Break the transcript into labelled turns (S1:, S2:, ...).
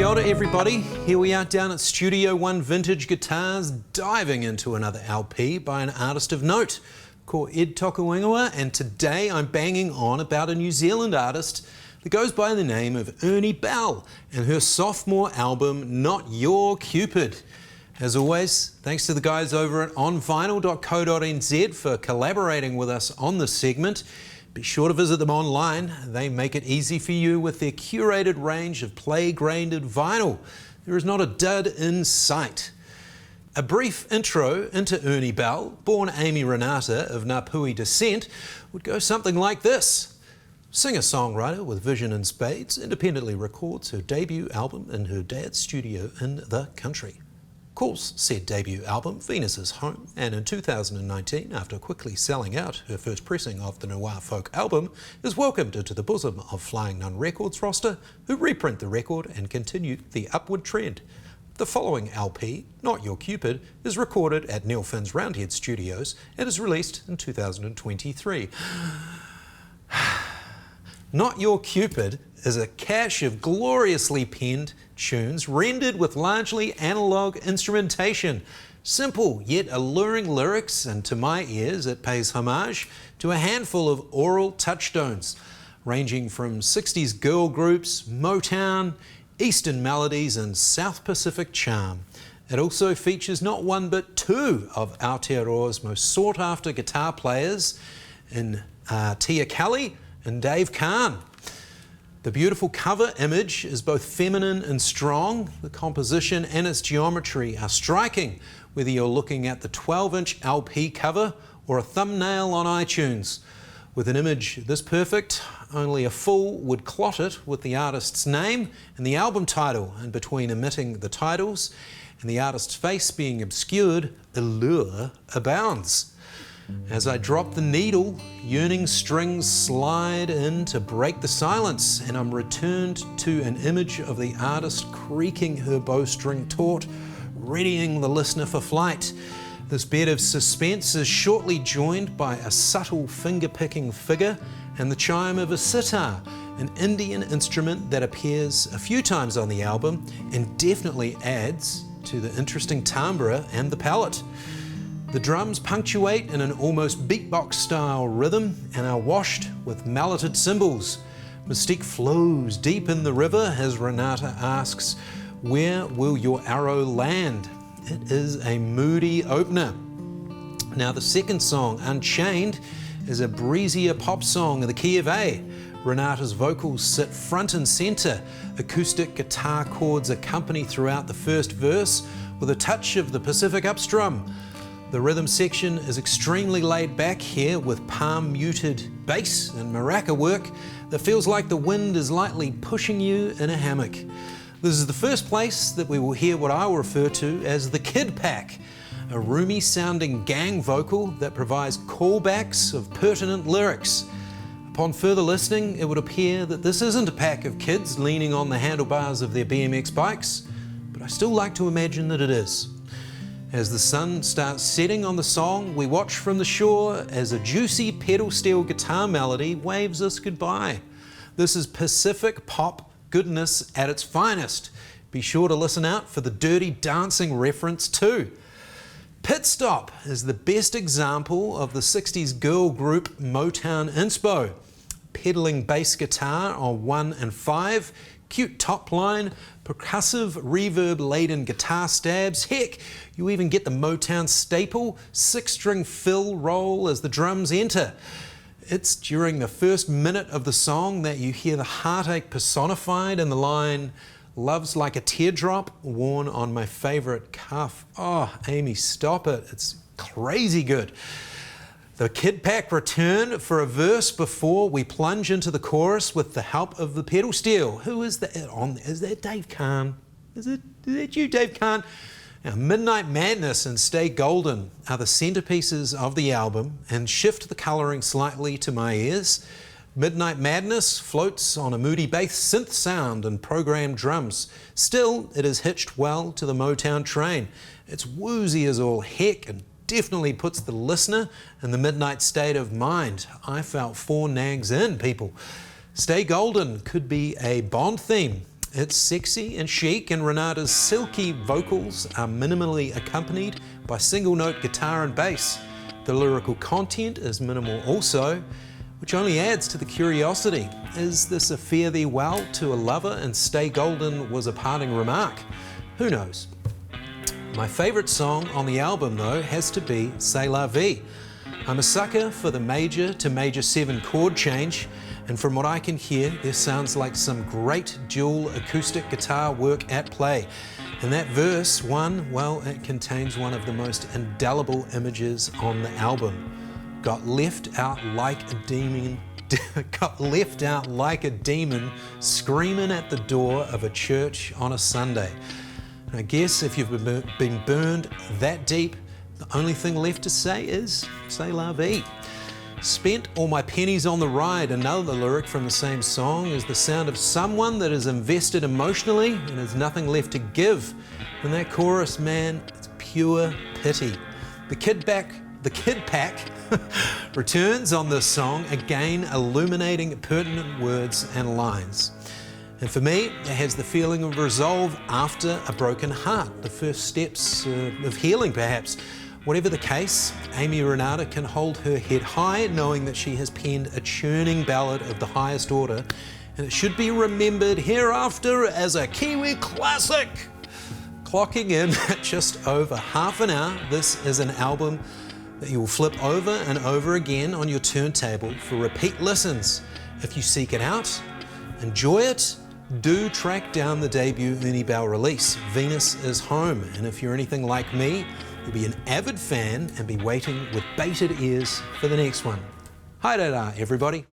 S1: Kia ora everybody, here we are down at Studio One Vintage Guitars, diving into another LP by an artist of note called Ed Castelow, and today I'm banging on about a New Zealand artist that goes by the name of Erny Belle and her sophomore album, Not Your Cupid. As always, thanks to the guys over at onvinyl.co.nz for collaborating with us on this segment. Be sure to visit them online. They make it easy for you with their curated range of play-grained vinyl. There is not a dud in sight. A brief intro into Erny Belle, born Amy Renata of Ngāpuhi descent, would go something like this. Singer-songwriter with vision in spades, independently records her debut album in her dad's studio in the country. Calls said debut album Venus's Home, and in 2019, after quickly selling out her first pressing of the Noir folk album, is welcomed into the bosom of Flying Nun Records roster, who reprint the record and continue the upward trend. The following LP, Not Your Cupid, is recorded at Neil Finn's Roundhead Studios and is released in 2023. Not Your Cupid is a cache of gloriously penned tunes rendered with largely analogue instrumentation. Simple yet alluring lyrics, and to my ears it pays homage to a handful of aural touchstones, ranging from 60s girl groups, Motown, Eastern melodies and South Pacific charm. It also features not one but two of Aotearoa's most sought after guitar players in Tia Kelly and Dave Kahn. The beautiful cover image is both feminine and strong. The composition and its geometry are striking, whether you're looking at the 12-inch LP cover or a thumbnail on iTunes. With an image this perfect, only a fool would clot it with the artist's name and the album title, and between omitting the titles and the artist's face being obscured, allure abounds. As I drop the needle, yearning strings slide in to break the silence, and I'm returned to an image of the artist creaking her bowstring taut, readying the listener for flight. This bed of suspense is shortly joined by a subtle finger-picking figure and the chime of a sitar, an Indian instrument that appears a few times on the album and definitely adds to the interesting timbre and the palette. The drums punctuate in an almost beatbox-style rhythm and are washed with malleted cymbals. Mystique flows deep in the river as Renata asks, "Where will your arrow land?" It is a moody opener. Now the second song, Unchained, is a breezier pop song in the key of A. Renata's vocals sit front and center. Acoustic guitar chords accompany throughout the first verse with a touch of the Pacific upstrum. The rhythm section is extremely laid back here with palm-muted bass and maraca work that feels like the wind is lightly pushing you in a hammock. This is the first place that we will hear what I will refer to as the Kid Pack, a roomy-sounding gang vocal that provides callbacks of pertinent lyrics. Upon further listening, it would appear that this isn't a pack of kids leaning on the handlebars of their BMX bikes, but I still like to imagine that it is. As the sun starts setting on the song, we watch from the shore as a juicy pedal steel guitar melody waves us goodbye. This is Pacific pop goodness at its finest. Be sure to listen out for the Dirty Dancing reference too. Pit Stop is the best example of the 60s girl group Motown inspo. Pedaling bass guitar on 1 and 5, cute top line, percussive reverb-laden guitar stabs. Heck, you even get the Motown staple 6-string fill roll as the drums enter. It's during the first minute of the song that you hear the heartache personified in the line, "Love's like a teardrop worn on my favorite cuff." Oh, Amy, stop it. It's crazy good. The Kid Pack return for a verse before we plunge into the chorus with the help of the pedal steel. Who is that on? Is that Dave Kahn? Is that you, Dave Kahn? Now, Midnight Madness and Stay Golden are the centerpieces of the album and shift the coloring slightly to my ears. Midnight Madness floats on a moody bass synth sound and programmed drums. Still, it is hitched well to the Motown train. It's woozy as all heck and definitely puts the listener in the midnight state of mind. I felt 4 nags in, people. Stay Golden could be a Bond theme. It's sexy and chic, and Renata's silky vocals are minimally accompanied by single-note guitar and bass. The lyrical content is minimal also, which only adds to the curiosity. Is this a fare thee well to a lover and stay golden was a parting remark? Who knows? My favourite song on the album though has to be C'est la vie. I'm a sucker for the major to major 7 chord change, and from what I can hear, there sounds like some great dual acoustic guitar work at play. And that verse 1, well, it contains one of the most indelible images on the album. Got left out like a demon, screaming at the door of a church on a Sunday. And I guess if you've been burned that deep, the only thing left to say is, c'est la vie. Spent all my pennies on the ride, another lyric from the same song, is the sound of someone that is invested emotionally and has nothing left to give. And that chorus, man, it's pure pity. The Kid Pack returns on this song, again illuminating pertinent words and lines. And for me, it has the feeling of resolve after a broken heart, the first steps of healing perhaps. Whatever the case, Amy Renata can hold her head high knowing that she has penned a churning ballad of the highest order, and it should be remembered hereafter as a Kiwi classic. Clocking in at just over half an hour, this is an album that you will flip over and over again on your turntable for repeat listens. If you seek it out, enjoy it, do track down the debut Erny Belle release, Venus is Home, and if you're anything like me, you'll be an avid fan and be waiting with bated ears for the next one. Hi da everybody.